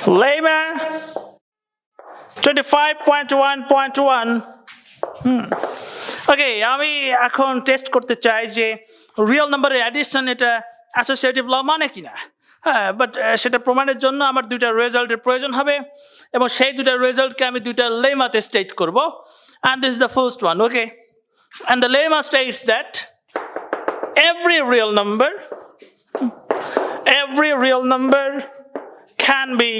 lemma 25.1.1 ওকে আমি এখন test করতে চাই যে রিয়েল নাম্বারের অ্যাডিশন এটা অ্যাসোসিয়েটিভ ল মানে কিনা হ্যাঁ বাট সেটা প্রমাণের জন্য আমার দুইটা রেজাল্টের প্রয়োজন হবে এবং সেই দুইটা রেজাল্টকে আমি দুইটা লেমাতে স্টেট করব and this is the first one okay and the lemma states that every real number can be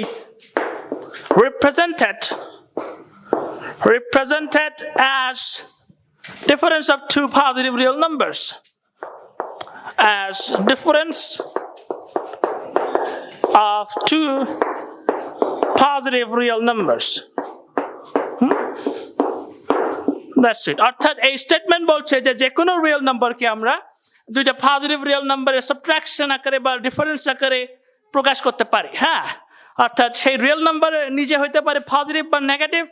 represented as difference of two positive real numbers as difference of two positive real numbers that's it অর্থাৎ এই statement বলছে যে যে কোনো real নাম্বারকে আমরা দুইটা positive real নাম্বারের subtraction আকারে বা ডিফারেন্স আকারে প্রকাশ করতে পারি হ্যাঁ অর্থাৎ সেই রিয়েল নাম্বার নিজে হইতে পারে পজিটিভ বা নেগেটিভ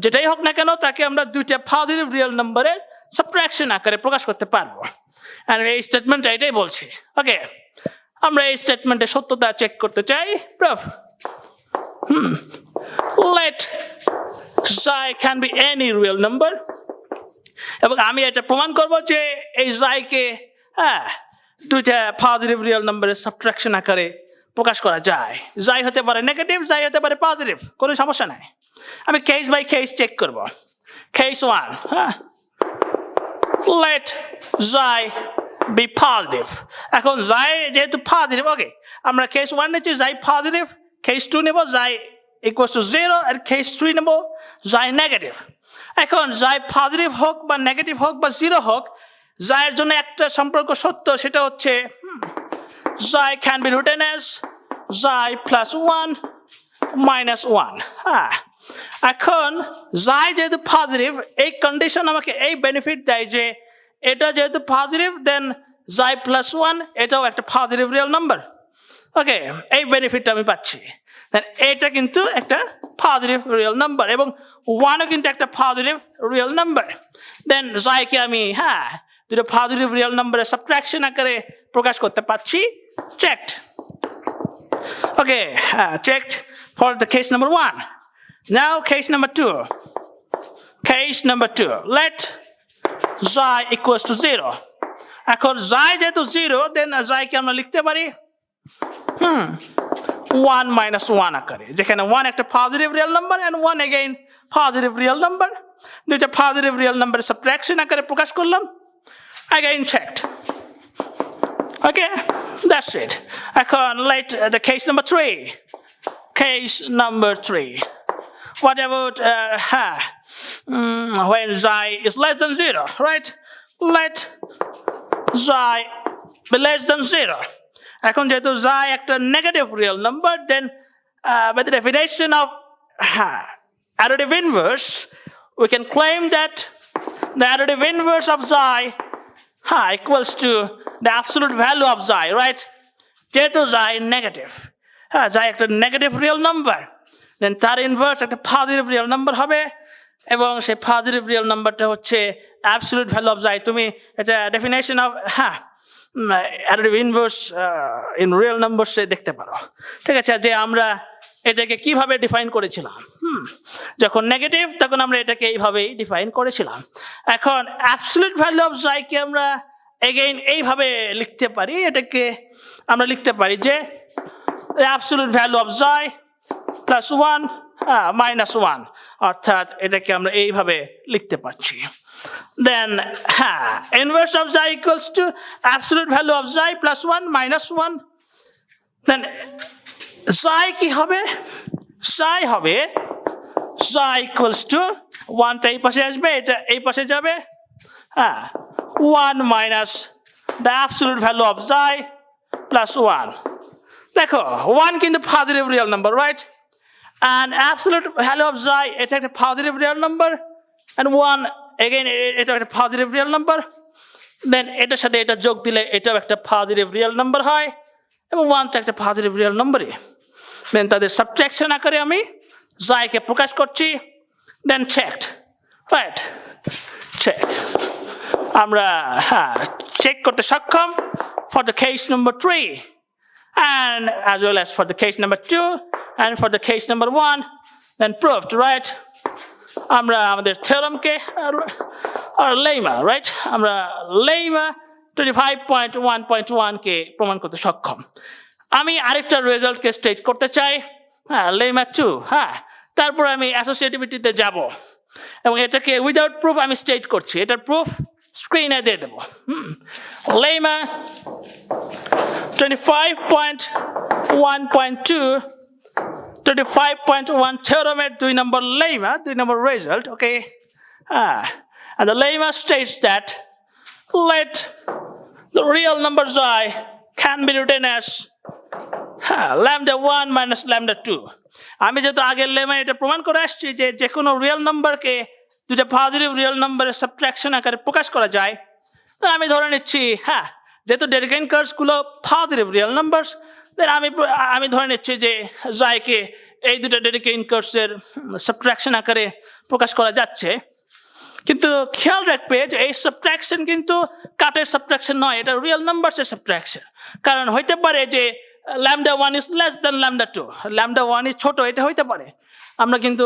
যেটাই হোক না কেন তাকে আমরা দুইটা পজিটিভ রিয়েল নাম্বারের সাবট্রাকশন আকারে প্রকাশ করতে পারবো আর এই স্টেটমেন্টটা এটাই বলছে ওকে আমরা এই স্টেটমেন্টের সত্যতা চেক করতে চাই proof let xi can be any real number এবং আমি এটা প্রমাণ করব যে এই xi-কে হ্যাঁ দুইটা পজিটিভ রিয়েল নাম্বারের সাবট্রাকশন আকারে প্রকাশ করা যায় xi হতে পারে নেগেটিভ xi হতে পারে পজিটিভ কোনো সমস্যা নাই আমি কেস বাই কেস চেক করব কেস 1 হ্যাঁ let xi be positive এখন xi যেহেতু পজিটিভ ওকে আমরা কেস 1 নিচ্ছি xi পজিটিভ কেস 2 নেব xi equals to 0 আর কেস 3 নেব xi নেগেটিভ এখন xi পজিটিভ হোক বা নেগেটিভ হোক বা 0 হোক xi এর জন্য একটা সম্পর্ক সত্য সেটা হচ্ছে xi can be written as xi plus 1 minus 1 হ্যাঁ এখন xi যেহেতু পজিটিভ এই কন্ডিশন আমাকে এই বেনিফিট দেয় যে এটা যেহেতু পজিটিভ দেন xi plus 1 এটাও একটা পজিটিভ রিয়েল নাম্বার ওকে এই বেনিফিটটা আমি পাচ্ছি দেন এটা কিন্তু একটা পজিটিভ রিয়েল নাম্বার এবং 1ও কিন্তু একটা পজিটিভ রিয়েল নাম্বার দেন xi-কে আমি হ্যাঁ দুটো পজিটিভ রিয়েল নাম্বারের সাবট্রাকশন আকারে প্রকাশ করতে পারছি checked okay checked for the case number 1 now case number 2 let xi equals to 0 এখন xi যেহেতু 0 দেন xi-কে আমরা লিখতে পারি 1 minus 1 আকারে যেখানে 1 একটা positive real number and 1 again positive real number দুইটা পজিটিভ রিয়েল নাম্বারের সাবট্রাকশন আকারে প্রকাশ করলাম again checked okay that's it এখন let the case number 3 what about when xi is less than 0 right let xi be less than 0 এখন যেহেতু xi একটা negative real number then by the definition of additive inverse we can claim that the additive inverse of xi equals to the absolute value of xi right যেহেতু xi negative xi একটা negative real number দেন তার inverse একটা positive real number হবে এবং সেই positive real নাম্বারটা হচ্ছে absolute value of xi তুমি এটা definition of additive inverse in real numbers দেখতে পারো ঠিক আছে যে আমরা এটাকে কিভাবে ডিফাইন করেছিলাম যখন নেগেটিভ তখন আমরা এটাকে এইভাবেই ডিফাইন করেছিলাম এখন অ্যাবসলিউট ভ্যালু অফ xi কে আমরা এগেইন এইভাবে লিখতে পারি এটাকে আমরা লিখতে পারি যে absolute value of xi plus 1 minus 1 অর্থাৎ এটাকে আমরা এইভাবে লিখতে পারছি then inverse of xi equals to absolute value of xi plus 1 minus 1 then xi কি হবে xi হবে xi equals to 1 টা এই পাশে আসবে এটা এই পাশে যাবে 1 minus the absolute value of xi plus 1 দেখো 1 কিন্তু positive real number right and absolute value of xi এটা একটা positive real number and 1 again এটা একটা পজিটিভ রিয়েল নাম্বার দেন এটার সাথে এটা যোগ দিলে এটাও একটা পজিটিভ রিয়েল নাম্বার হয় এবং 1 টা একটা পজিটিভ রিয়েল নাম্বারই দেন তাদের সাবট্রাকশন আকারে আমি xi কে প্রকাশ করছি দেন চেকড রাইট চেক আমরা চেক করতে সক্ষম for the case number 3 and as well as for the case number 2 and for the case number 1 then proved, right? আমরা আমাদের theoremকে or lemma, right? আমরা lemma 25.1.1 কে প্রমাণ করতে সক্ষম। আমি আরেকটা রেজাল্টকে স্টেট করতে চাই, হ্যাঁ, lemma 2, হ্যাঁ, তারপর আমি অ্যাসোসিয়েটিভিটিতে যাব এবং এটাকে উইদাউট প্রুফ আমি স্টেট করছি, এটার প্রুফ স্ক্রিনে দিয়ে দেবো। lemma 25.1.2 25.1 theoremet 2 number lemma 2 number result, okay? And the lemma states that let the real number xi can be written as lambda 1 minus lambda 2. আমি যেহেতু আগের লেমা এটা প্রমাণ করে আসছি যে যে কোনো রিয়েল নাম্বারকে দুটো পজিটিভ রিয়েল নাম্বারের সাবট্রাকশন আকারে প্রকাশ করা যায়, তো আমি ধরে নিচ্ছি, হ্যাঁ, যেহেতু ডেরিকেন কার্ভসগুলো পজিটিভ রিয়েল নাম্বারস, দেন আমি ধরে নিচ্ছি যে জাইকে এই দুটো ডেরিকেন কার্ভসের সাবট্রাকশন আকারে প্রকাশ করা যাচ্ছে। কিন্তু খেয়াল রাখবে যে এই সাবট্রাকশন কিন্তু কাটের সাবট্রাকশন নয়, এটা রিয়েল নাম্বারসের সাবট্রাকশন। কারণ হইতে পারে যে lambda 1 is less than lambda 2, lambda 1 is ছোট, এটা হইতে পারে। আমরা কিন্তু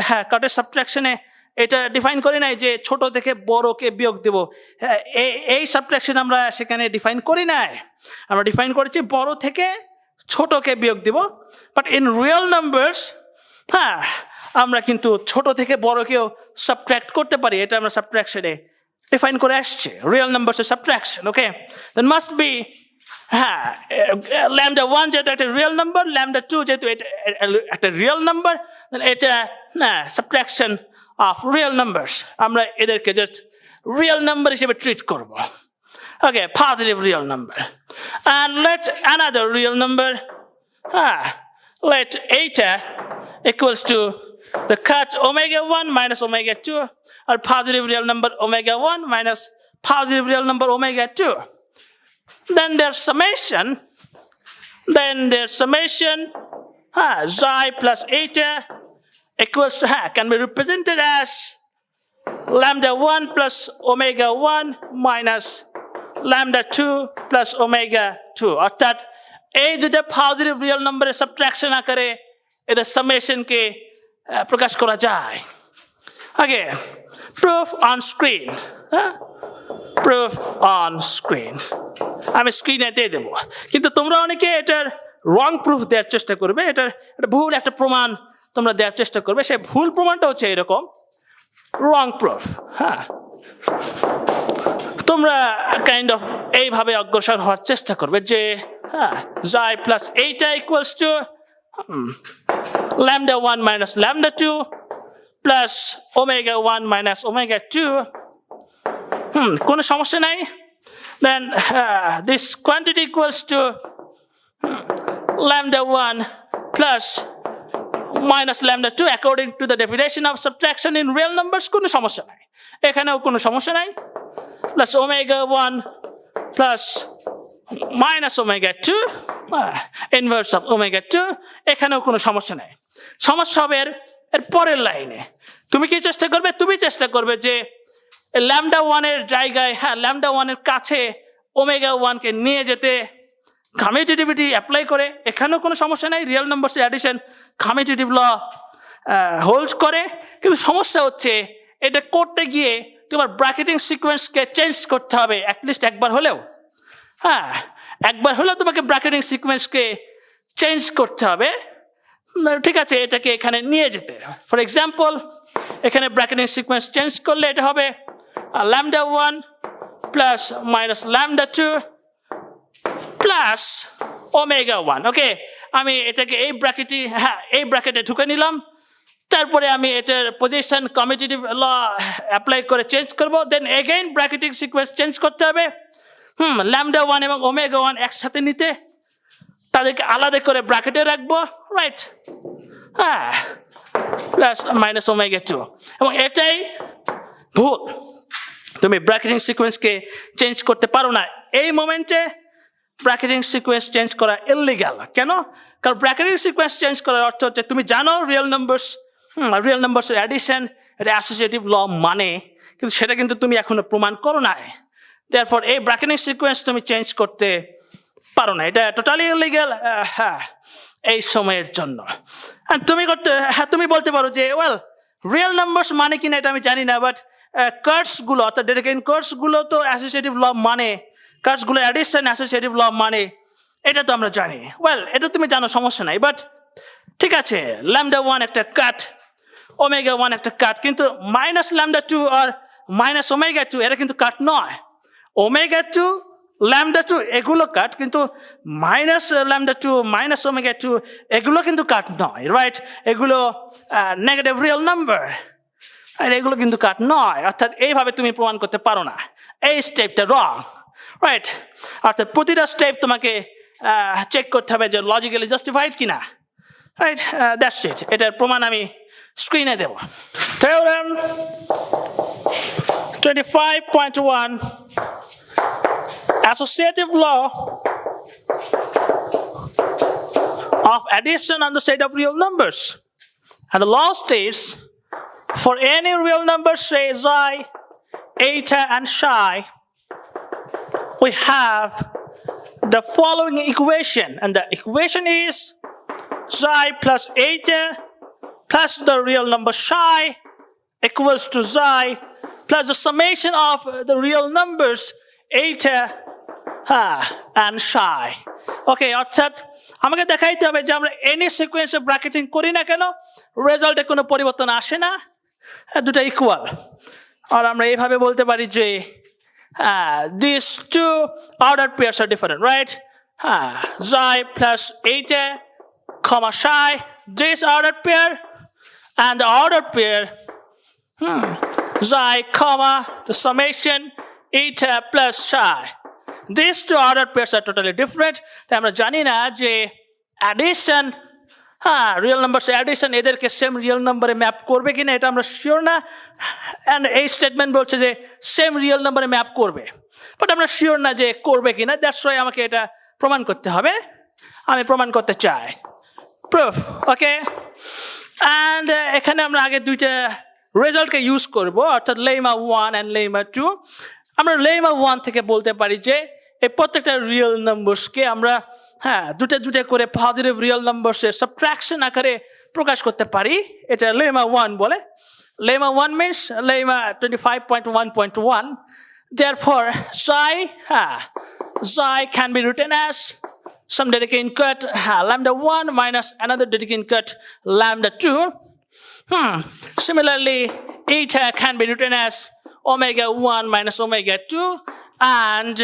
হ্যাঁ কাটের সাবট্রাকশনে এটা ডিফাইন করি নাই যে ছোট থেকে বড়কে বিয়োগ দেব, হ্যাঁ, এই সাবট্রাকশন আমরা সেখানে ডিফাইন করি নাই, আমরা ডিফাইন করেছি বড় থেকে ছোটকে বিয়োগ দেব। বাট ইন রিয়েল নাম্বারস, হ্যাঁ, আমরা কিন্তু ছোট থেকে বড়কেও সাবট্রাক্ট করতে পারি, এটা আমরা সাবট্রাকশনে ডিফাইন করে আসছি, রিয়েল নাম্বারসের subtraction, okay? Then must be, হ্যাঁ, lambda 1 যেহেতু একটা রিয়েল নাম্বার, lambda 2 যেহেতু এটা একটা রিয়েল নাম্বার, এটা না সাবট্রাকশন অফ রিয়েল নাম্বারস, আমরা এদেরকে জাস্ট রিয়েল নাম্বার হিসেবে ট্রিট করব, okay? Positive real number. and let another real number, let eta equals to the cut omega 1 minus omega 2, or positive real number omega 1 minus positive real number omega 2. Then their summation, xi plus eta equals to, can be represented as lambda 1 plus omega 1 minus lambda 2 plus omega 2. অর্থাৎ এই দুটো positive real নাম্বারের subtraction আকারে এদের সামেশনকে প্রকাশ করা যায়। Okay, proof on screen, proof on screen আমি স্ক্রিনে দিয়ে দেবো, কিন্তু তোমরা অনেকে এটার রং প্রুফ দেওয়ার চেষ্টা করবে, এটা ভুল একটা প্রমাণ তোমরা দেওয়ার চেষ্টা করবে, সেই ভুল প্রমাণটা হচ্ছে এরকম রং প্রুফ। হ্যাঁ, তোমরা কাইন্ড অফ এইভাবে অগ্রসর হওয়ার চেষ্টা করবে যে xi plus eta equals to lambda 1 minus lambda 2 plus omega 1 minus omega 2. কোনো সমস্যা নাই। Then this quantity equals to lambda 1 plus minus lambda 2 according to the definition of subtraction in real numbers. কোনো সমস্যা নাই, এখানেও কোনো সমস্যা নাই। Plus omega 1 plus minus omega 2, inverse of omega 2, এখানেও কোনো সমস্যা নাই। সমস্যা হবে এর পরের লাইনে। তুমি কি চেষ্টা করবে? তুমি চেষ্টা করবে যে ল্যামডা 1 এর জায়গায়, ল্যামডা 1 এর কাছে ওমেগা 1 কে নিয়ে যেতে কমিউটেটিভিটি অ্যাপ্লাই করে, এখানেও কোনো সমস্যা নাই, রিয়েল নাম্বারসের অ্যাডিশন কমিউটেটিভ ল হোল্ড করে। কিন্তু সমস্যা হচ্ছে এটা করতে গিয়ে তোমার ব্র্যাকেটিং সিকোয়েন্সকে চেঞ্জ করতে হবে অ্যাটলিস্ট একবার হলেও। একবার হলেও তোমাকে ব্র্যাকেটিং সিকোয়েন্সকে চেঞ্জ করতে হবে। ঠিক আছে, এটাকে এখানে নিয়ে যেতে, ফর এক্সাম্পল এখানে ব্র্যাকেটিং সিকোয়েন্স চেঞ্জ করলে এটা হবে lambda 1 plus minus lambda 2 plus omega 1. ওকে, আমি এটাকে এই ব্র্যাকেটে এই ব্র্যাকেটে ঢুকে নিলাম, তারপরে আমি এটার পজিশন কমিউটেটিভ ল অ্যাপ্লাই করে চেঞ্জ করব। দেন এগেইন ব্র্যাকেটিং সিকোয়েন্স চেঞ্জ করতে হবে। lambda 1 এবং omega 1 একসাথে নিতে, তাদেরকে আলাদা করে ব্র্যাকেটে রাখবো, রাইট? প্লাস মাইনাস ওমেগা 2, এবং এটাই ভুল। তুমি ব্র্যাকেটিং সিকোয়েন্সকে চেঞ্জ করতে পারো না। এই মোমেন্টে ব্র্যাকেটিং সিকোয়েন্স চেঞ্জ করা ইললিগাল। কেন? কারণ ব্র্যাকেটিং সিকোয়েন্স চেঞ্জ করার অর্থ হচ্ছে তুমি জানো রিয়েল নাম্বারসের অ্যাডিশন এটা অ্যাসোসিয়েটিভ ল মানে, কিন্তু সেটা কিন্তু তুমি এখনো প্রমাণ করো না। দেয়ারফর এই ব্র্যাকেটিং সিকোয়েন্স তুমি চেঞ্জ করতে পারো না, এটা টোটালি ইললিগাল। এই সময়ের জন্য। আর তুমি বলতে পারো যে ওয়েল রিয়েল নাম্বারস মানে কিনা এটা আমি জানি না, বাট কার্সগুলো অর্থাৎ ডেডিকেটেড কার্সগুলো তো অ্যাসোসিয়েটিভ ল মানে, কার্সগুলো অ্যাডিশন অ্যাসোসিয়েটিভ ল মানে, এটা তো আমরা জানি। ওয়েল এটা তুমি জানো, সমস্যা নাই। বাট ঠিক আছে, ল্যামডা 1 একটা কাট, ওমেগা 1 একটা কাট, কিন্তু মাইনাস ল্যামডা 2 আর মাইনাস ওমেগা 2 এটা কিন্তু কাট নয়। ওমেগা 2 ল্যামডা 2 এগুলো কাট, কিন্তু মাইনাস ল্যামডা 2 মাইনাস ওমেগা 2 এগুলো কিন্তু কাট নয়, রাইট? এগুলো নেগেটিভ রিয়েল নাম্বার, আর এগুলো কিন্তু কাট নয়। অর্থাৎ এইভাবে তুমি প্রমাণ করতে পারো না, এই স্টেপটা রং, রাইট? অর্থাৎ প্রতিটা স্টেপ তোমাকে চেক করতে হবে যে লজিক্যালি জাস্টিফাইড কিনা, রাইট? That's it. এটার প্রমাণ আমি স্ক্রিনে দেব। Theorem 25.1, associative law of addition on the set of real numbers. And the law states, for any real number, say xi, eta, and psi, we have the following equation. And the equation is xi plus eta plus the real number psi equals to xi plus the summation of the real numbers eta and psi. Okay, অর্থাৎ আমাকে দেখাইতে হবে যে আমরা any সিকোয়েন্সে ব্র্যাকেটিং করি না কেন রেজাল্টে কোনো পরিবর্তন আসে না, দুটো ইকুয়াল। আর আমরা এইভাবে বলতে পারি যে these two ordered pairs are different, right? Xi plus eta comma psi, this ordered pair, and the ordered pair xi comma the summation eta plus psi. These two ordered pairs are totally different. তাই আমরা জানি না যে addition, real numbers addition এদেরকে same real নাম্বারে map করবে কিনা এটা আমরা শিওর না। অ্যান্ড এই স্টেটমেন্ট বলছে যে সেম রিয়েল নাম্বারে ম্যাপ করবে, বাট আমরা শিওর না যে করবে কিনা। দ্যাটস ওয়াই আমাকে এটা প্রমাণ করতে হবে, আমি প্রমাণ করতে চাই। Proof, okay? অ্যান্ড এখানে আমরা আগে দুইটা রেজাল্টকে ইউজ করব, অর্থাৎ লেমা 1 অ্যান্ড লেমা 2। আমরা লেমা 1 থেকে বলতে পারি যে এই প্রত্যেকটা রিয়েল নাম্বারসকে আমরা দুটা করে পজিটিভ রিয়েল নাম্বারসের সাবট্রাকশন আকারে প্রকাশ করতে পারি। এটা লেমা 1 বলে। Lemma 1 means lemma 25.1.1। Therefore psi can be written as some dedicated cut lambda 1 minus another dedicated cut lambda 2. Similarly, eta can be written as omega 1 minus omega 2, and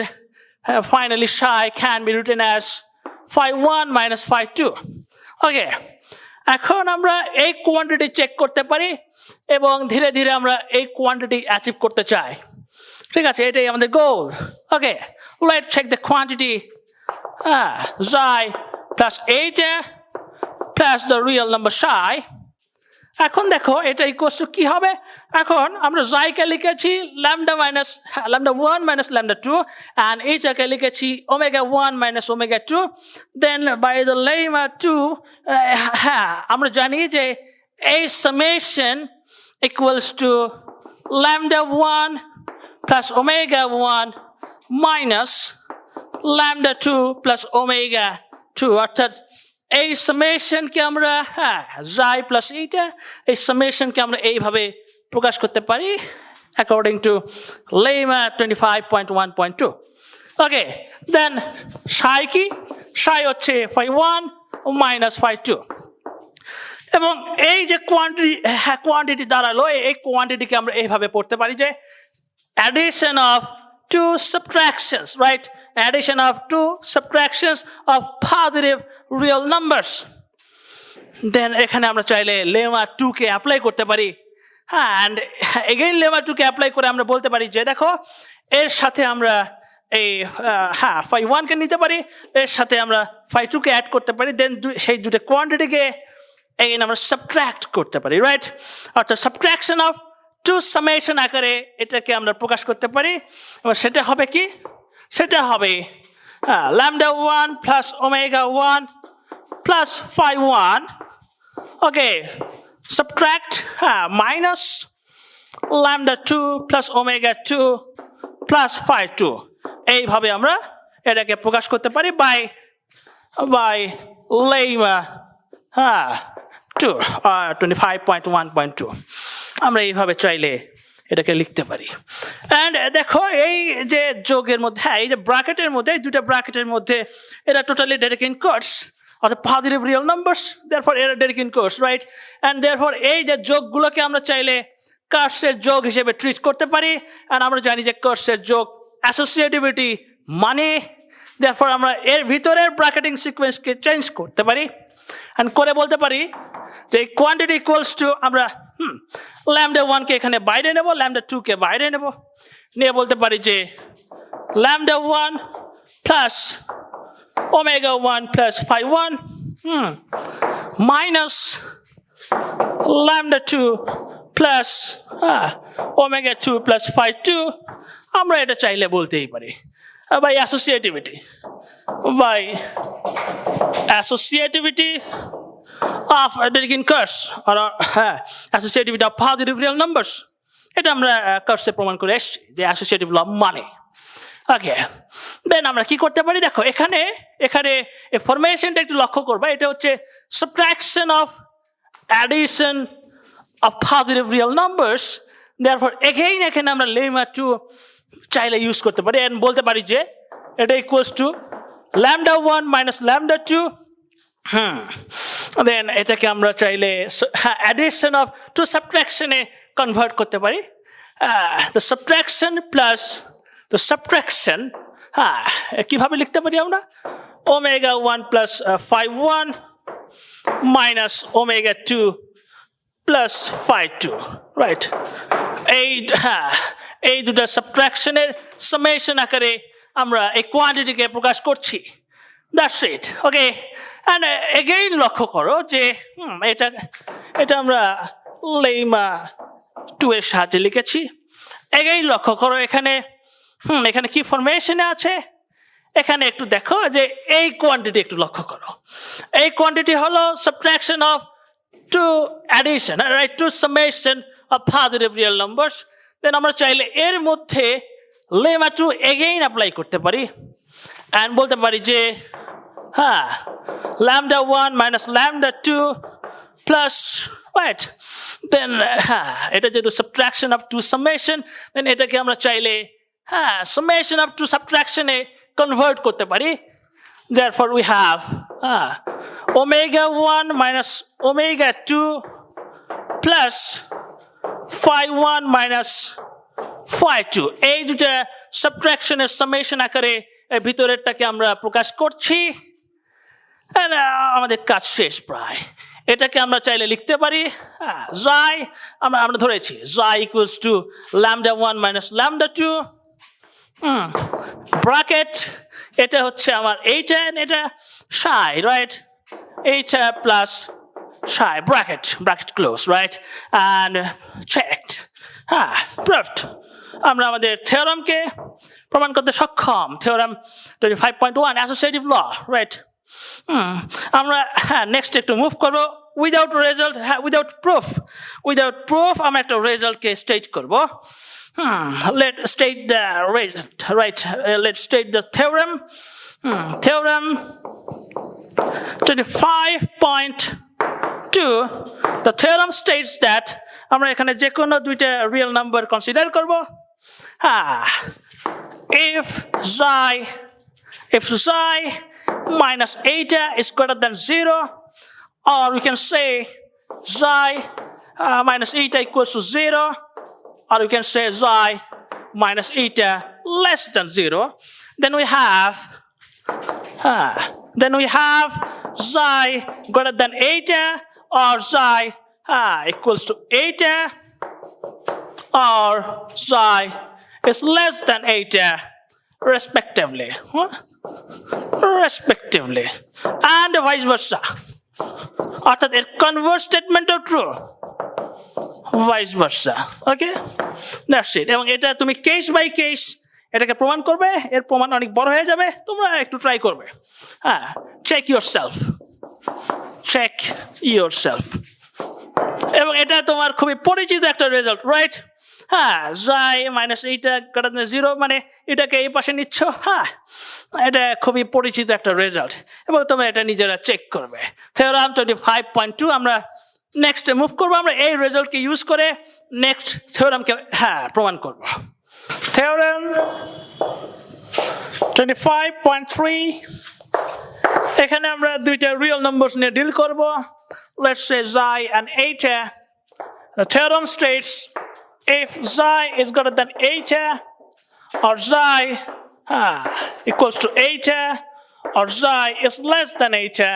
finally psi can be written as phi 1 minus phi 2. Okay, এখন আমরা এই quantity check করতে পারি এবং ধীরে ধীরে আমরা এই কোয়ান্টিটি অ্যাচিভ করতে চাই। ঠিক আছে, এটাই আমাদের goal. Okay, let's check the quantity xi plus eta plus the real number psi. এখন দেখো এটা ইকুয়ালস টু কি হবে। এখন আমরা xi কে লিখেছি lambda 1 minus lambda 2, and eta কে লিখেছি omega 1 minus omega 2. Then by the lemma 2 আমরা জানি যে এই summation equals to lambda 1 plus omega 1 minus lambda 2 plus omega 2, অর্থাৎ এই সামেশনকে আমরা xi plus eta, এই সামেশনকে আমরা এইভাবে প্রকাশ করতে পারি according to lemma 25.1.2। Okay, then psi কি? psi হচ্ছে phi 1 minus phi 2। এবং এই যে কোয়ান্টিটি দাঁড়ালো, এই কোয়ান্টিটিকে আমরা এইভাবে পড়তে পারি যে addition of two subtractions, right? Addition of two subtractions of positive real numbers. Then এখানে আমরা চাইলে লেমা 2 কে অ্যাপ্লাই করতে পারি। and again lemma 2 K apply করে আমরা বলতে পারি যে দেখো এর সাথে আমরা এই phi 1 কে নিতে পারি, এর সাথে আমরা phi 2 কে অ্যাড করতে পারি, দেন সেই দুটো কোয়ান্টিটিকে again আমরা সাবট্রাক্ট করতে পারি, রাইট? অর্থাৎ সাবট্রাকশন অফ টু সামেশন আকারে এটাকে আমরা প্রকাশ করতে পারি। এবং সেটা হবে কি? সেটা হবে lambda 1 plus omega 1 plus phi 1, okay, subtract minus lambda 2 plus omega 2 plus phi 2। এইভাবে আমরা এটাকে প্রকাশ করতে পারি by লেমা 2 25.1.2 আমরা এইভাবে চাইলে এটাকে লিখতে পারি। অ্যান্ড দেখো এই যে যোগের মধ্যে এই যে ব্র্যাকেটের মধ্যে এই দুটা ব্র্যাকেটের মধ্যে এটা টোটালি ডেরিক ইন কোর্স অর্থাৎ পজিটিভ রিয়েল নাম্বারস, দেয়ারফর এরা Derrick in course, right? And therefore এই যে যোগগুলোকে আমরা চাইলে কার্সের যোগ হিসেবে ট্রিট করতে পারি। অ্যান্ড আমরা জানি যে কার্সের যোগ অ্যাসোসিয়েটিভিটি মানে, দেয়ারফর আমরা এর ভিতরের ব্র্যাকেটিং সিকোয়েন্সকে চেঞ্জ করতে পারি অ্যান্ড করে বলতে পারি যে কোয়ান্টিটি ইকুয়ালস টু আমরা ল্যামডা 1কে এখানে বাইরে নেব, ল্যামডা 2কে বাইরে নেব, নিয়ে বলতে পারি যে lambda 1 plus omega 1 plus phi 1 minus lambda 2 plus omega 2 plus phi 2। আমরা এটা চাইলে বলতেই পারি by associativity of Deric curse or associativity of positive real numbers, এটা আমরা কার্সে প্রমাণ করে এসেছি যে অ্যাসোসিয়েটিভ ল মানে। ওকে, দেন আমরা কি করতে পারি, দেখো এখানে এই ফরমেশনটা একটু লক্ষ্য করবা, এটা হচ্ছে subtraction of addition of positive real numbers. Therefore again এখানে আমরা লেমা 2 চাইলে ইউজ করতে পারি এন্ড বলতে পারি যে এটা equals to lambda 1 minus lambda 2। দেন এটাকে আমরা চাইলে অ্যাডিশন অফ টু সাবট্রাকশনে কনভার্ট করতে পারি। The subtraction plus the subtraction কীভাবে লিখতে পারি আমরা, omega 1 plus phi 1 minus omega 2 plus phi 2, right? এই দুটা সাবট্রাকশনের সামেশন আকারে আমরা এই কোয়ান্টিটিকে প্রকাশ করছি। That's it. Okay, and again লক্ষ্য করো যে এটা আমরা লেমা 2 এর সাহায্যে লিখেছি। এগেইন লক্ষ্য করো এখানে কি ফরমেশনে আছে, এখানে একটু দেখো যে এই কোয়ান্টিটি একটু লক্ষ্য করো। এই কোয়ান্টিটি হলো subtraction of two addition, right, two summation of positive real numbers. Then আমরা চাইলে এর মধ্যে লেমা 2 এগেইন অ্যাপ্লাই করতে পারি অ্যান্ড বলতে পারি যে lambda 1 minus lambda 2 plus, right? Then এটা যেহেতু subtraction of two summation, then এটাকে আমরা চাইলে সামেশন অফ টু সাবট্রাকশনে কনভার্ট করতে পারি। Therefore we have omega 1 minus omega 2 plus phi 1 minus phi 2। এই দুটা সাবট্রাকশনের সামেশন আকারে ভিতরেরটাকে আমরা প্রকাশ করছি। আমাদের কাজ শেষ প্রায়। এটাকে আমরা চাইলে লিখতে পারি জাই, আমরা ধরেছি জাই equals to lambda 1 minus lambda 2 bracket, এটা হচ্ছে আমার এইটা, এটা সাই, রাইট? এইটা plus Sai, bracket close, right? And checked, proved. আমরা আমাদের থিওরামকে প্রমাণ করতে সক্ষম। থিওরাম 25.1 অ্যাসোসিয়েটিভ ল, রাইট? আমরা নেক্সট একটু মুভ করবো উইদাউট রেজাল্ট, উইদাউট প্রুফ আমরা একটা রেজাল্টকে স্টেট করবো। Let's state the result, right? Let's state the theorem. Theorem 25.2. The theorem states that আমরা এখানে যে কোনো দুইটা রিয়েল নাম্বার কনসিডার করব। If psi minus eta is greater than 0, or we can say psi minus eta equals to 0, or we can say psi minus eta less than 0, then we have psi greater than eta, or psi equals to eta, or psi is less than eta, respectively, and vice versa. অর্থাৎ এর converse স্টেটমেন্টও true, vice versa. Okay, that's it. এবং এটা তুমি case by case এটাকে প্রমাণ করবে, এর প্রমাণ অনেক বড় হয়ে যাবে, তোমরা একটু ট্রাই করবে। Check yourself. এবং এটা তোমার খুবই পরিচিত একটা রেজাল্ট, রাইট? হ্যাঁ জাই মাইনাস এইটা গ্রেটার দেন 0 মানে এটাকে এই পাশে নিচ্ছ হ্যাঁ এটা খুবই পরিচিত একটা রেজাল্ট এবং তোমরা এটা নিজেরা চেক করবে থিওরাম 25.2 আমরা নেক্সট মুভ করবো আমরা এই রেজাল্টকে ইউজ করে নেক্সট থিওরামকে হ্যাঁ প্রমাণ করব থিওরাম 25.3 এখানে আমরা দুইটা রিয়েল নাম্বারস নিয়ে ডিল করব let's say xi and eta the theorem states if xi is greater than eta or xi equals to eta or xi is less than eta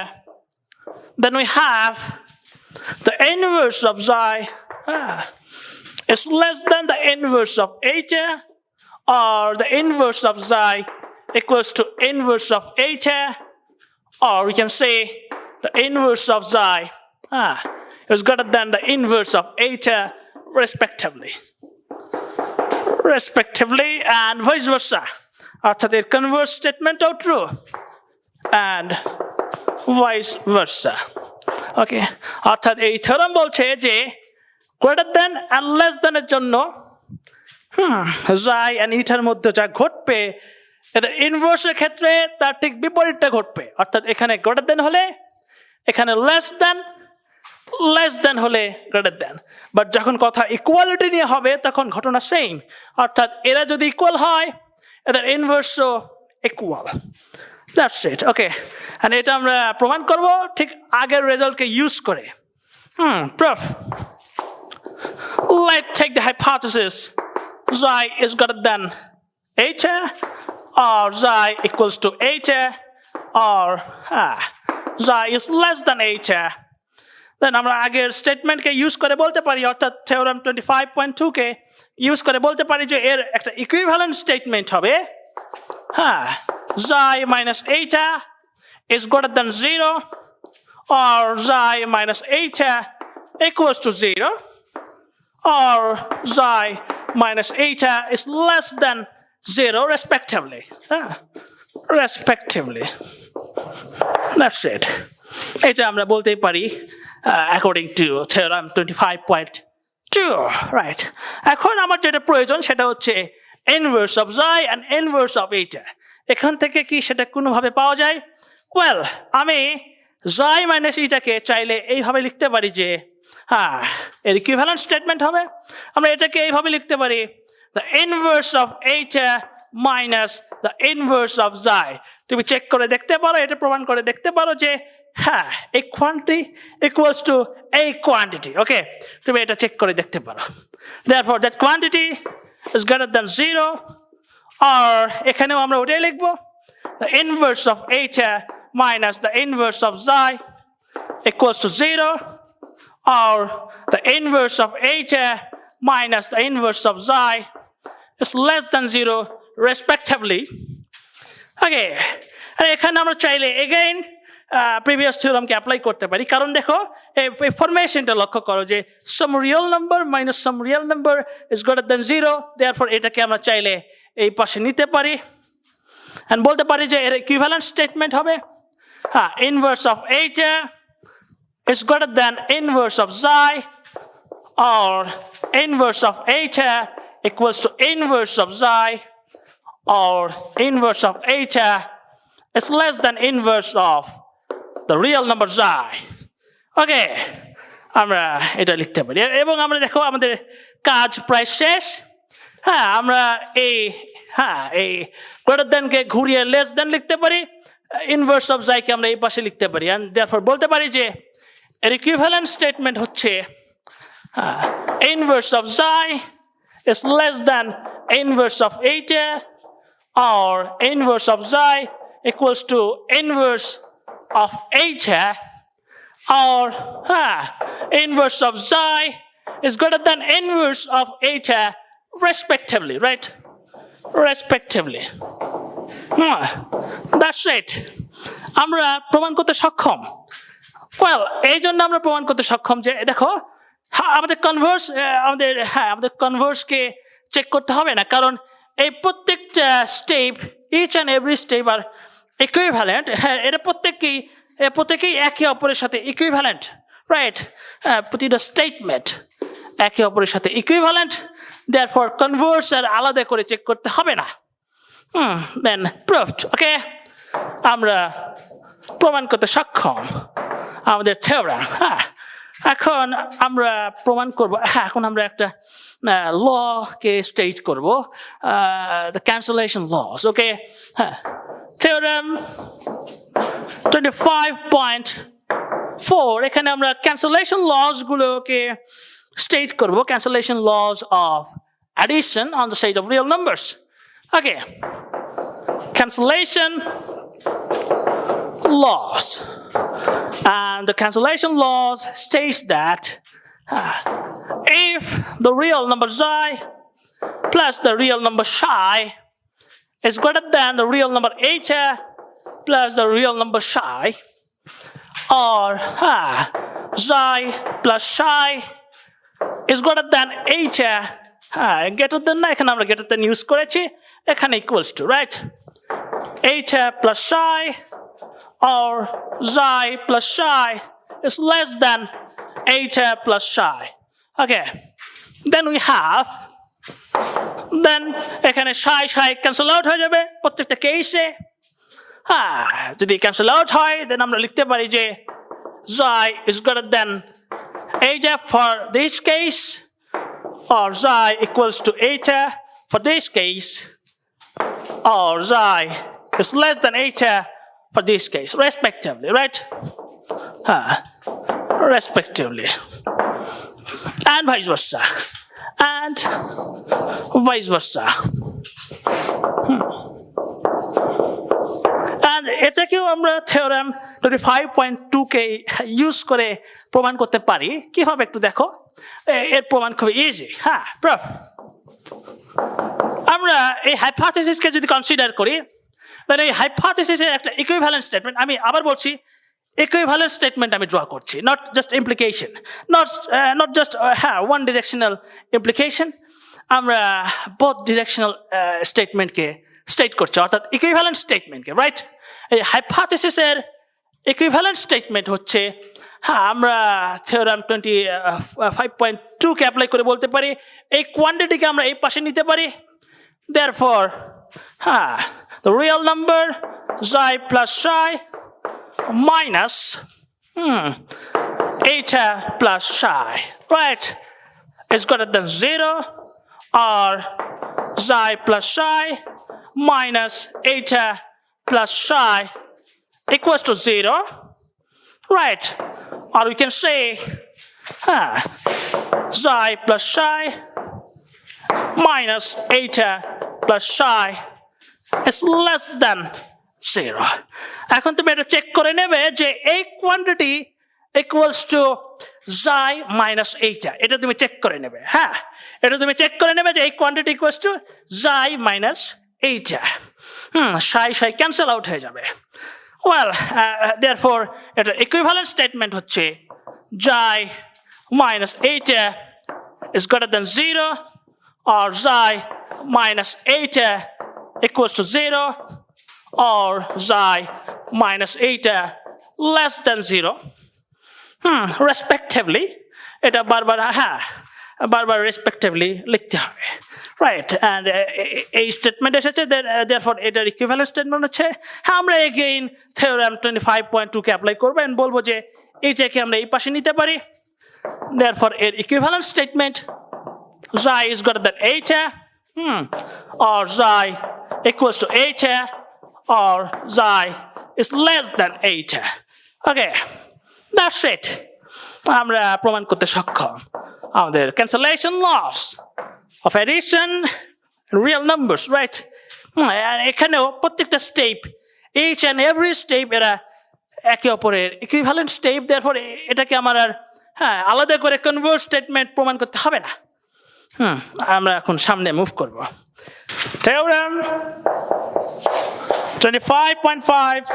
then we have the inverse of xi is less than the inverse of eta or the inverse of xi equals to inverse of eta or we can say the inverse of xi is greater than the inverse of eta respectively and vice versa অর্থাৎ এর converse statement of true and vice versa okay অর্থাৎ এই theorem বলছে যে greater than and less than এর জন্য xi and eta এর মধ্যে যা ঘটবে এটা ইনভার্সের ক্ষেত্রে তার ঠিক বিপরীতটা ঘটবে অর্থাৎ এখানে greater than হলে এখানে less than হলে greater than বাট যখন কথা ইকুয়ালিটি নিয়ে হবে তখন ঘটনা সেম অর্থাৎ এরা যদি ইকুয়াল হয় এদের ইনভার্সও equal that's it okay and এটা আমরা প্রমাণ করব ঠিক আগের রেজাল্টকে ইউজ করে proof let's take the hypothesis xi is greater than eta or xi equals to eta or xi is less than eta then আমরা আগের স্টেটমেন্টকে ইউজ করে বলতে পারি অর্থাৎ থিওরাম 25.2 কে ইউজ করে বলতে পারি যে এর একটা ইকুইভ্যালেন্ট স্টেটমেন্ট হবে xi minus eta is greater than 0 or xi minus eta equals to 0 or xi minus eta is less than 0 respectively that's it এটা আমরা বলতেই পারি according to theorem 25.2 right এখন আমার যেটা প্রয়োজন সেটা হচ্ছে inverse of xi and inverse of eta এখান থেকে কি সেটা কোনোভাবে পাওয়া যায় well আমি xi minus eta কে চাইলে এইভাবে লিখতে পারি যে এর ইকুইভ্যালেন্ট স্টেটমেন্ট হবে আমরা এটাকে এইভাবে লিখতে পারি the inverse of eta minus the inverse of xi তুমি চেক করে দেখতে পারো এটা প্রমাণ করে দেখতে পারো যে a quantity equals to a quantity okay তুমি এটা চেক করে দেখতে পারো therefore that quantity is greater than 0 or এখানেও আমরা ওটাই লিখব the inverse of eta minus the inverse of xi equals to 0 or the inverse of eta minus the inverse of xi is less than 0 respectively okay আর এখানে আমরা চাইলে again previous theorem কে apply করতে পারি কারণ দেখো এই ফরমেশনটা লক্ষ্য করো যে some real number minus some real number is greater than 0 therefore এটাকে আমরা চাইলে এই পাশে নিতে পারি and বলতে পারি যে এর ইকুইভ্যালেন্ট স্টেটমেন্ট হবে inverse of eta is greater than inverse of xi or inverse of eta equals to inverse of xi or inverse of eta is less than inverse of the real number xi okay আমরা এটা লিখতে পারি এবং আমরা দেখো আমাদের কাজ প্রায় শেষ আমরা এই greater than কে ঘুরিয়ে less than লিখতে পারি inverse of xi কে আমরা এই পাশে লিখতে পারি and therefore বলতে পারি যে এর ইকুইভ্যালেন্ট স্টেটমেন্ট হচ্ছে inverse of xi is less than inverse of eta or inverse of xi equals to inverse of eta or inverse of xi is greater than inverse of eta respectively right respectively that's it আমরা প্রমাণ করতে সক্ষম well এই জন্য আমরা প্রমাণ করতে সক্ষম যে দেখো আমাদের কনভার্স কে চেক করতে হবে না কারণ এই প্রত্যেকটা step each and every step are equivalent এটা প্রত্যেকেই একে অপরের সাথে ইকুইভ্যালেন্ট রাইট প্রতিটা স্টেটমেন্ট একে অপরের সাথে ইকুইভ্যালেন্ট therefore converse আর আলাদা করে চেক করতে হবে না then proved okay আমরা প্রমাণ করতে সক্ষম আমাদের theorem হ্যাঁ এখন আমরা প্রমাণ করব হ্যাঁ এখন আমরা একটা ল কে স্টেট করব the cancellation laws okay হ্যাঁ theorem 25.4 এখানে আমরা cancellation laws গুলোকে state করব cancellation laws of addition on the side of real numbers okay cancellation laws and the cancellation laws states that if the real number xi plus the real number psi is greater than the real number eta plus the real number psi or xi plus psi is greater than eta greater than না এখানে আমরা greater than use করেছি এখানে equals to right eta plus psi or xi plus psi is less than eta plus psi okay then we have then এখানে psi cancel out হয়ে যাবে প্রত্যেকটা কেসে যদি cancel out হয় then আমরা লিখতে পারি যে xi is greater than eta for this case or xi equals to eta for this case or xi is less than eta for this case respectively right respectively and vice versa and vice versa and এটাকেও আমরা theorem 25.2 কে use করে প্রমাণ করতে পারি কিভাবে একটু দেখো এর প্রমাণ খুব ইজি প্রুফ আমরা এই hypothesis কে যদি কনসিডার করি মানে এই hypothesis এর একটা ইকুইভ্যালেন্ট স্টেটমেন্ট আমি আবার বলছি equivalent statement আমি draw করছি not just implication not just one directional implication আমরা both directional statement কে state করছি অর্থাৎ equivalent statement কে right এই hypothesis এর equivalent statement হচ্ছে আমরা theorem 25.2 কে অ্যাপ্লাই করে বলতে পারি এই কোয়ান্টিটি কে আমরা এই পাশে নিতে পারি therefore the real number xi plus psi minus eta plus psi right is greater than 0 or xi plus psi minus eta plus psi equals to 0 right or we can say xi plus psi minus eta plus psi is less than 0 এখন তুমি এটা check করে নেবে যে এই quantity equals to xi minus eta এটা তুমি check করে নেবে এটা তুমি চেক করে নেবে যে এই quantity equals to xi minus eta psi cancel out হয়ে যাবে well therefore এটা ইকুইভ্যালেন্ট স্টেটমেন্ট হচ্ছে xi minus eta is greater than 0 or xi minus eta equals to 0 or xi minus eta less than 0 respectively এটা বারবার respectively লিখতে হবে right and এই statement এসেছে therefore এটার ইকুইভ্যালেন্ট স্টেটমেন্ট হচ্ছে আমরা again theorem 25.2 কে অ্যাপ্লাই করব and বলবো যে এইটাকে আমরা এই পাশে নিতে পারি therefore এর equivalent statement xi is greater than eta or xi equals to eta or xi is less than eta okay that's it আমরা প্রমাণ করতে সক্ষম আমাদের cancellation laws of addition and real numbers right এখানেও প্রত্যেকটা step each and every step এরা একে অপরের ইকুইভ্যালেন্ট স্টেপ therefore এটাকে আমার আর আলাদা করে কনভার্স স্টেটমেন্ট প্রমাণ করতে হবে না আমরা এখন সামনে মুভ করব theorem 25.5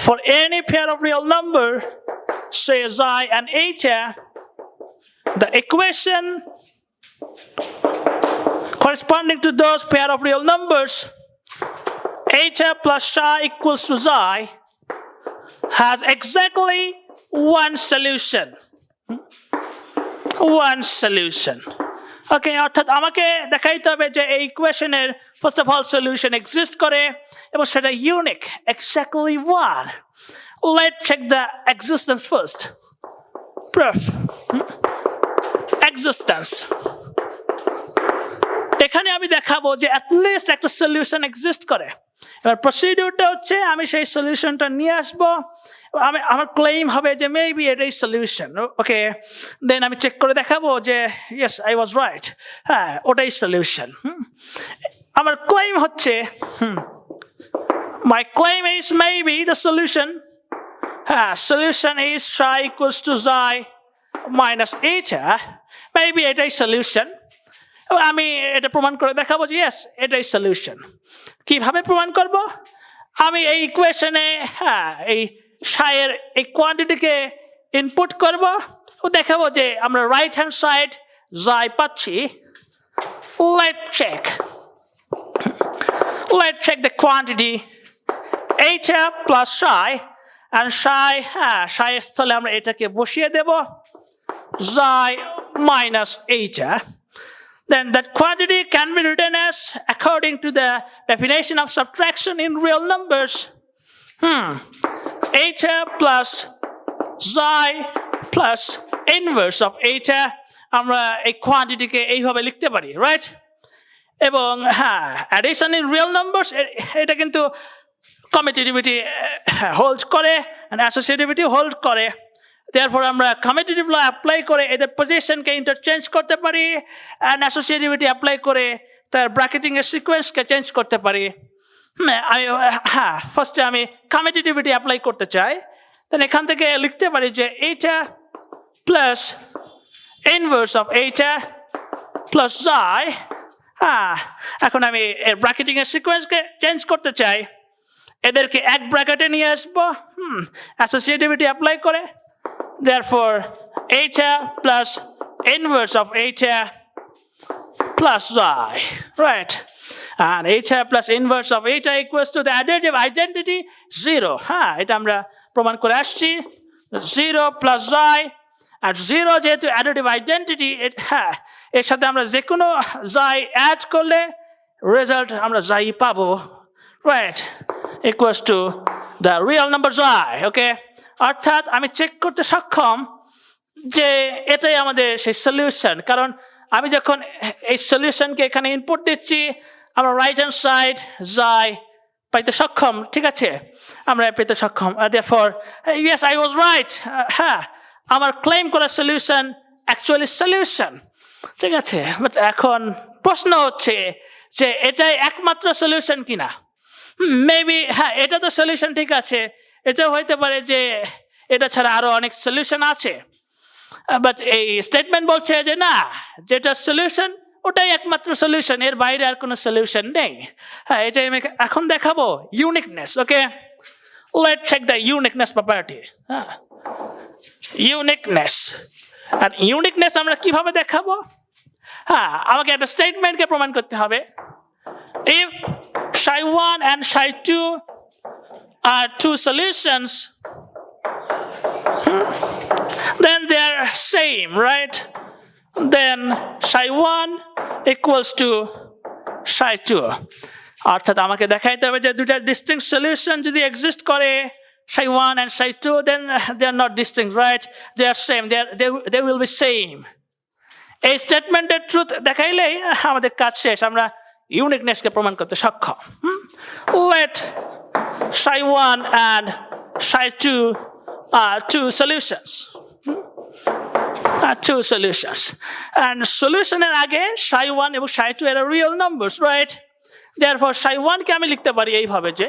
for any pair of real number say xi and eta the equation corresponding to those pair of real numbers eta plus psi equals to xi has exactly one solution ওকে, অর্থাৎ আমাকে দেখাইতে হবে যে এই ইকুয়েশনের first of all solution exist করে এবং সেটা unique. Exactly one? Let check the existence first. Proof existence, এখানে আমি দেখাবো যে অ্যাটলিস্ট একটা সলিউশন এক্সিস্ট করে। এবার প্রসিডিউরটা হচ্ছে আমি সেই সলিউশনটা নিয়ে আসবো, আমার ক্লেম হবে যে মেবি এটাই সলিউশন। ওকে, দেন আমি চেক করে দেখাবো যে ইয়েস আই ওয়াজ রাইট, হ্যাঁ ওটাই সলিউশন। আমার ক্লেম হচ্ছে my claim is maybe the solution, হ্যাঁ solution is psi equals to xi minus eta, maybe এটাই সলিউশন। আমি এটা প্রমাণ করে দেখাবো যে ইয়েস এটাই সলিউশন। কিভাবে প্রমাণ করব? আমি এই ইকুয়েশনে হ্যাঁ এই সাইয়ের এই কোয়ান্টিটিকে ইনপুট করব ও দেখাবো যে আমরা রাইট হ্যান্ড সাইড যাই পাচ্ছি। লেট চেক দ্য কোয়ান্টিটি এইটা প্লাস সাই, আর সাই হ্যাঁ সাইয়ের স্থলে আমরা এটাকে বসিয়ে দেব যাই মাইনাস এইটা। Then that quantity can be written as according to the definition of subtraction in real numbers. Eta plus xi plus inverse of eta, আমরা এই কোয়ান্টিটিকে এইভাবে লিখতে পারি, রাইট? এবং হ্যাঁ অ্যাডিশন ইন রিয়েল নাম্বারস এটা কিন্তু কমিউটেটিভিটি হোল্ড করে and associativity হোল্ড করে। Therefore আমরা commutative law অ্যাপ্লাই করে এদের পজিশনকে ইন্টারচেঞ্জ করতে পারি and associativity অ্যাপ্লাই করে তার ব্র্যাকেটিং এর সিকোয়েন্সকে চেঞ্জ করতে পারি। হ্যাঁ ফার্স্টে আমি commutativity অ্যাপ্লাই করতে চাই, দেন এখান থেকে লিখতে পারি যে এইটা প্লাস ইনভার্স অফ এইটা প্লাস xi। হ্যাঁ এখন আমি এর ব্র্যাকেটিং এর সিকোয়েন্সকে চেঞ্জ করতে চাই, এদেরকে এক ব্র্যাকেটে নিয়ে আসবো associativity অ্যাপ্লাই করে। Therefore, eta plus inverse of eta plus xi, right? And eta plus inverse of eta equals to the additive identity 0. হ্যাঁ এটা আমরা প্রমাণ করে আসছি। 0 plus xi, আর 0 যেহেতু additive identity, হ্যাঁ এর সাথে আমরা যে কোনো xi অ্যাড করলে রেজাল্ট আমরা xi পাবো, right? Equals to the real number xi, okay? অর্থাৎ আমি চেক করতে সক্ষম যে এটাই আমাদের সেই সলিউশন, কারণ আমি যখন এই সলিউশনকে এখানে ইনপুট দিচ্ছি আমরা রাইট হ্যান্ড সাইড যাই পাইতে সক্ষম, ঠিক আছে? আমরা পেতে সক্ষম। therefore yes I was right, হ্যাঁ আমার ক্লেম করা সলিউশন অ্যাকচুয়ালি সলিউশন, ঠিক আছে? বাট এখন প্রশ্ন হচ্ছে যে এটাই একমাত্র সলিউশন কিনা। মেবি হ্যাঁ এটা তো সলিউশন, ঠিক আছে, এটাও হইতে পারে যে এটা ছাড়া আরো অনেক সলিউশন আছে, বাট এই স্টেটমেন্ট বলছে যে না যেটা সলিউশন ওটাই একমাত্র সলিউশন, এর বাইরে আর কোনো সলিউশন নেই। হ্যাঁ এটাই আমি এখন দেখাবো uniqueness. Okay, let check the uniqueness property. হ্যাঁ ইউনিকনেস, আর ইউনিকনেস আমরা কিভাবে দেখাবো? হ্যাঁ আমাকে একটা স্টেটমেন্টকে প্রমাণ করতে হবে। If psi1 and psi2 are two solutions, then they are same, right? Then psi1 equals to psi2. অর্থাৎ আমাকে দেখাইতে হবে যে দুটা distinct solution যদি exist করে psi1 and psi2, then they are not distinct, right? They are same, they will be same. এই স্টেটমেন্টের ট্রুথ দেখাইলেই আমাদের কাজ শেষ, আমরা ইউনিকনেসকে প্রমাণ করতে সক্ষম। Let psi1 and psi2 are two solutions. Two solutions. And solutionের আগে psi1 এবং psi2 এরা real numbers, right? Therefore psi1 কে আমি লিখতে পারি এইভাবে যে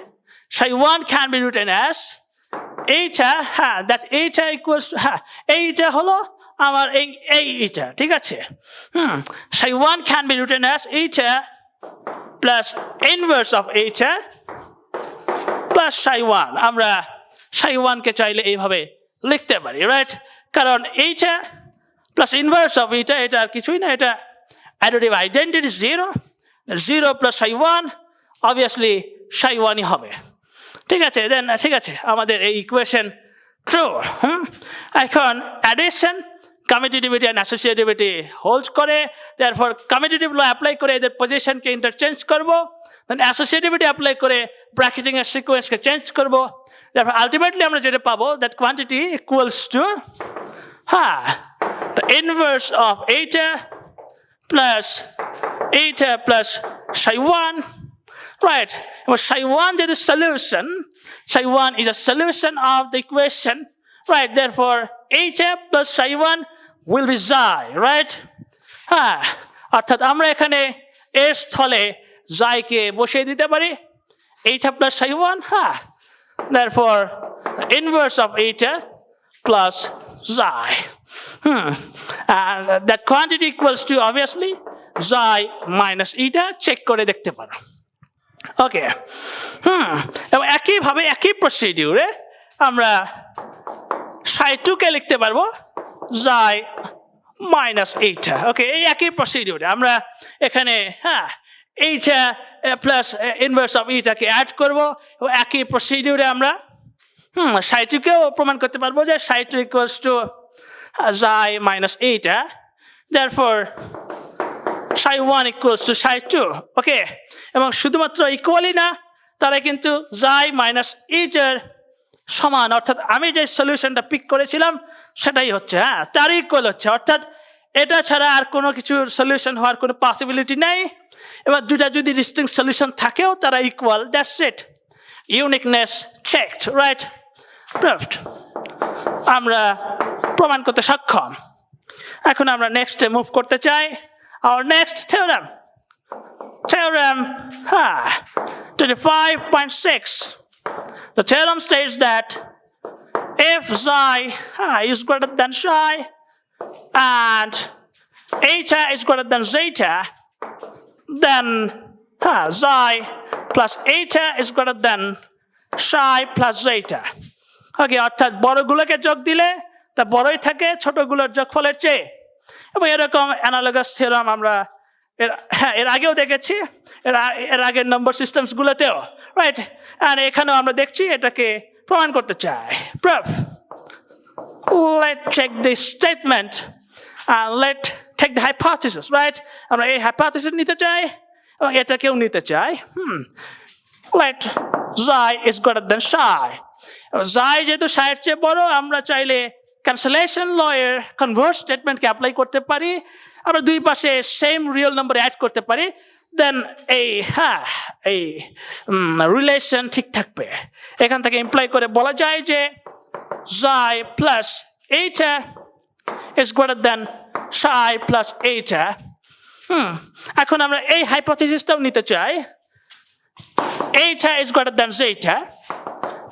psi1 can be written as eta, হ্যাঁ that eta equals to হ্যাঁ এইটা হলো আমার এই এটা, ঠিক আছে? psi1 can be written as eta plus inverse of eta plus psi1. আমরা psi1 কে চাইলে এইভাবে লিখতে পারি, রাইট? কারণ এইটা প্লাস ইনভার্স অফ এটা, এটা আর কিছুই না, এটা additive identity 0, 0 plus psi1 obviously psi1ই হবে, ঠিক আছে? দেন ঠিক আছে আমাদের এই ইকুয়েশন ট্রু। এখন addition commutativity and associativity holds করে, therefore commutative law apply করে এদের পজিশনকে ইন্টারচেঞ্জ করব, then associativity apply করে ব্র্যাকেটিং এর সিকোয়েন্সকে চেঞ্জ করব, therefore ultimately আমরা যেটা পাবো that quantity equals to the inverse of eta plus psi 1, right? Psi 1 is the solution. Psi 1 is a solution of the equation, right? Therefore, eta plus psi 1 will be xi, right? অর্থাৎ আমরা এখানে এর স্থলে xi কে বসিয়ে দিতে পারি, eta plus psi 1, therefore the inverse of eta plus xi. And that quantity equals to obviously xi minus eta. Check করে দেখতে পারো। ওকে, এবং একইভাবে একই প্রসিডিউরে আমরা psi 2 কে লিখতে পারবো xi minus eta. ওকে, এই একই প্রসিডিউরে আমরা এখানে eta plus inverse of eta কে অ্যাড করব, এবং একই প্রসিডিউরে আমরা psi 2 কেও প্রমাণ করতে পারবো যে psi 2 equals to xi minus eta, therefore psi 1 equals to psi 2. ওকে, এবং শুধুমাত্র ইকুয়ালি না, তারা কিন্তু xi minus eta সমান, অর্থাৎ আমি যে সলিউশনটা পিক করেছিলাম সেটাই হচ্ছে, তার ইকুয়াল হচ্ছে, অর্থাৎ এটা ছাড়া আর কোনো কিছু সলিউশন হওয়ার কোনো পসিবিলিটি নেই। এবার দুটা যদি ডিস্টিংক্ট সলিউশন থাকেও তারা equal, that's it, uniqueness checked, right, proved, আমরা প্রমাণ করতে সক্ষম। এখন আমরা নেক্সটে মুভ করতে চাই, our next theorem 25.6. The theorem states that if xi is greater than psi and eta is greater than zeta, then xi plus eta is greater than psi plus zeta. ওকে, অর্থাৎ বড়গুলোকে যোগ দিলে তা বড়ই থাকে ছোটগুলোর যোগফলের চেয়ে, এবং এরকম অ্যানালগাস থিওরাম আমরা এর আগেও দেখেছি, এর আগের নম্বর সিস্টেমসগুলোতেও, রাইট, আর এখানেও আমরা দেখছি এটাকে প্রমাণ করতে চাই। Proof, let's check this statement and let's take the hypothesis, right? আমরা এই hypothesis নিতে চাই এবং এটাকেও নিতে চাই। Let xi is greater than psi. xi যেহেতু psi এর চেয়ে বড়, আমরা চাইলে ক্যান্সেলেশন ল এর কনভার্স স্টেটমেন্টকে অ্যাপ্লাই করতে পারি, আমরা দুই পাশে সেম রিয়েল নাম্বার অ্যাড করতে পারি, দেন এই রিলেশন ঠিক থাকবে। এখান থেকে ইমপ্লাই করে বলা যায় যে xi plus eta is greater than psi plus eta. এখন আমরা এই হাইপোথিসিসটাও নিতে চাই, eta is greater than zeta,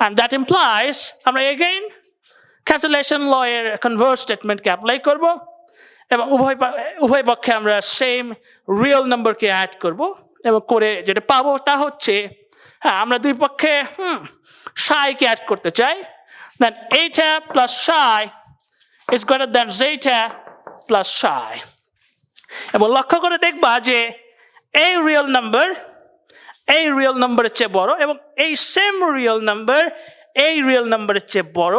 and that implies আমরা again ক্যান্সেলেশন ল এর কনভার্স স্টেটমেন্টকে অ্যাপ্লাই করব, এবং উভয় পক্ষে আমরা সেম রিয়েল নাম্বারকে অ্যাড করব, এবং করে যেটা পাবো তা হচ্ছে, আমরা দুই পক্ষে psi কে অ্যাড করতে চাই, then eta plus psi is greater than zeta plus psi. এবং লক্ষ্য করে দেখবা যে এই রিয়েল নাম্বারের চেয়ে বড়, এবং এই সেম রিয়েল নাম্বার এই রিয়েল নাম্বারের চেয়ে বড়,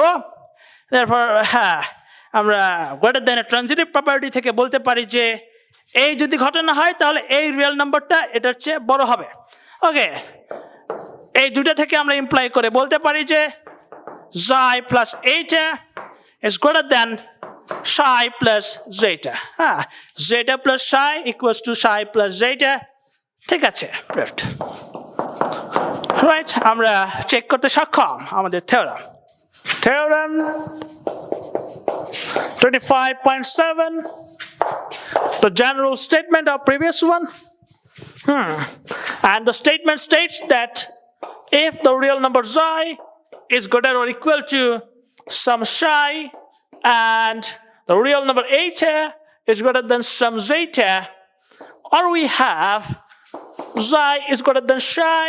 therefore আমরা গ্রেটার দ্যান এর ট্রানজিটিভ প্রপার্টি থেকে বলতে পারি যে এই যদি ঘটনা হয় তাহলে এই রিয়েল নাম্বারটা এটার চেয়ে বড় হবে। ওকে, এই দুটো থেকে আমরা ইমপ্লাই করে বলতে পারি যে xi plus eta is greater than psi plus zeta. Zeta plus psi equals to psi plus zeta. ঠিক আছে, রাইট, আমরা চেক করতে সক্ষম আমাদের theorem. Theorem 25.7, the general statement of previous one. And the statement states that if the real number xi is greater or equal to some psi and the real number eta is greater than some zeta, or we have xi is greater than psi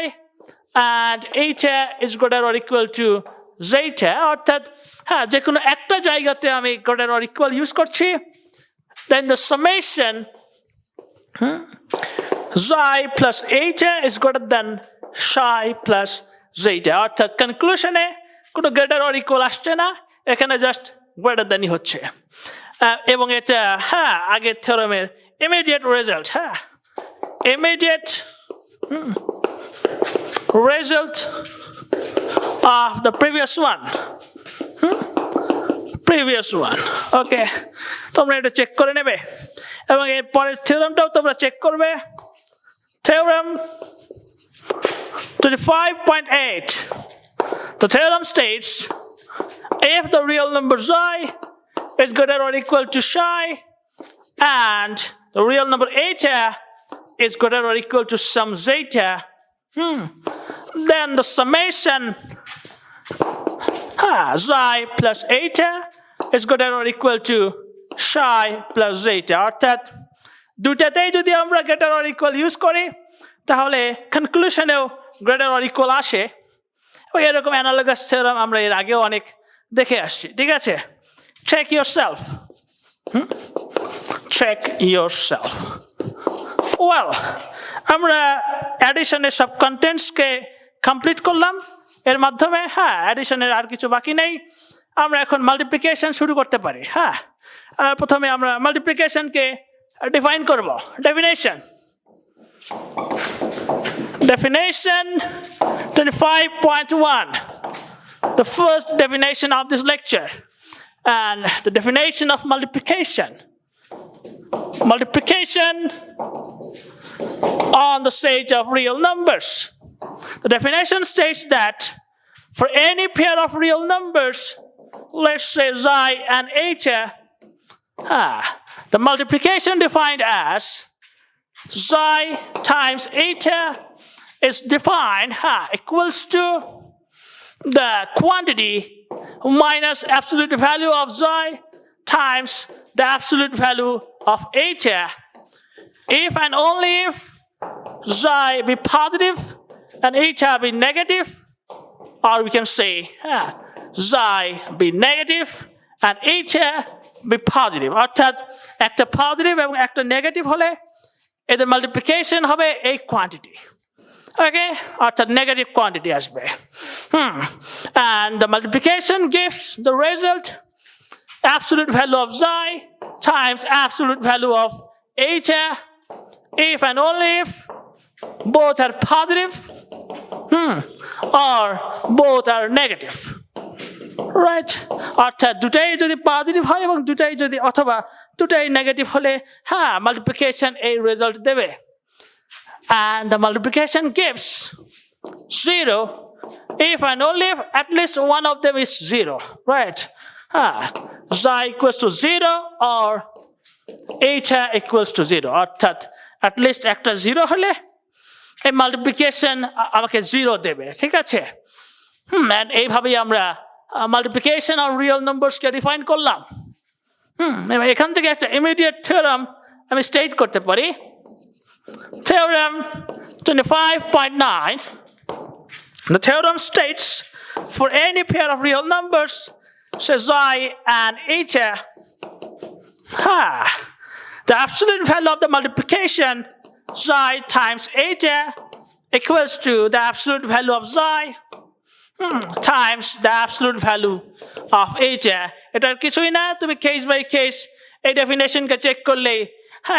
and eta is greater or equal to zeta, অর্থাৎ যে কোনো একটা জায়গাতে আমি greater or equal use করছি, then the summation xi plus eta is greater than psi plus zeta, অর্থাৎ কনক্লুশনে কোনো greater or equal আসছে না, এখানে জাস্ট greater than হচ্ছে। এবং এটা আগের থিওরেমের immediate result immediate result of the previous one ওকে তোমরা এটা চেক করে নেবে এবং এর পরের থিওরেমটাও তোমরা চেক করবে theorem 25.8 the theorem states if the real number xi is greater or equal to psi and the real number eta is greater or equal to some zeta then the summation xi plus eta is greater or equal to psi plus zeta অর্থাৎ দুটাতেই যদি আমরা greater or equal use করি তাহলে কনক্লুশনেও greater or equal আসে ওই এরকম analogous theorem আমরা এর আগেও অনেক দেখে আসছি ঠিক আছে check yourself check yourself well আমরা অ্যাডিশনের সব কন্টেন্টসকে কমপ্লিট করলাম এর মাধ্যমে অ্যাডিশনের আর কিছু বাকি নেই আমরা এখন মাল্টিপ্লিকেশন শুরু করতে পারি প্রথমে আমরা মাল্টিপ্লিকেশনকে ডিফাইন করব definition 25.1 the first definition of this lecture and the definition of multiplication on the stage of real numbers. The definition states that for any pair of real numbers, let's say xi and eta, the multiplication defined as xi times eta is defined equals to the quantity minus absolute value of xi times the absolute value of eta if and only if xi be positive and eta be negative, or we can say xi be negative and eta be positive অর্থাৎ একটা positive এবং একটা negative হলে এদের multiplication হবে এই quantity ওকে অর্থাৎ negative quantity আসবে and the multiplication gives the result absolute value of xi times absolute value of eta if and only if both are positive or both are negative right অর্থাৎ দুটাই যদি positive হয় এবং দুটাই যদি অথবা দুটাই নেগেটিভ হলে মাল্টিপ্লিকেশন এই রেজাল্ট দেবে and the multiplication gives 0 if and only if at least one of them is 0 right xi equals to 0 or eta equals to 0 অর্থাৎ at least একটা 0 হলে এই মাল্টিপ্লিকেশন আমাকে 0 দেবে ঠিক আছে and এইভাবেই আমরা মাল্টিপ্লিকেশন অফ রিয়েল নাম্বারসকে ডিফাইন করলাম এখান থেকে একটা ইমিডিয়েট থিওরেম আমি স্টেট করতে পারি theorem 25.9 the theorem states for any pair of real numbers say xi and eta the absolute value of the multiplication xi times eta equals to the absolute value of xi times the absolute value of eta এটার কিছুই না তুমি case by case এই ডেফিনেশনকে check করলেই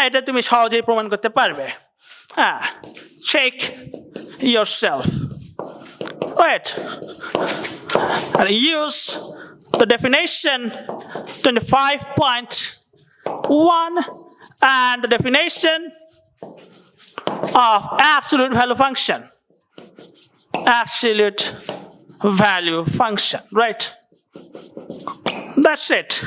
এটা তুমি সহজেই প্রমাণ করতে পারবে check yourself right and use the definition 25.1 and the definition of absolute value function right that's it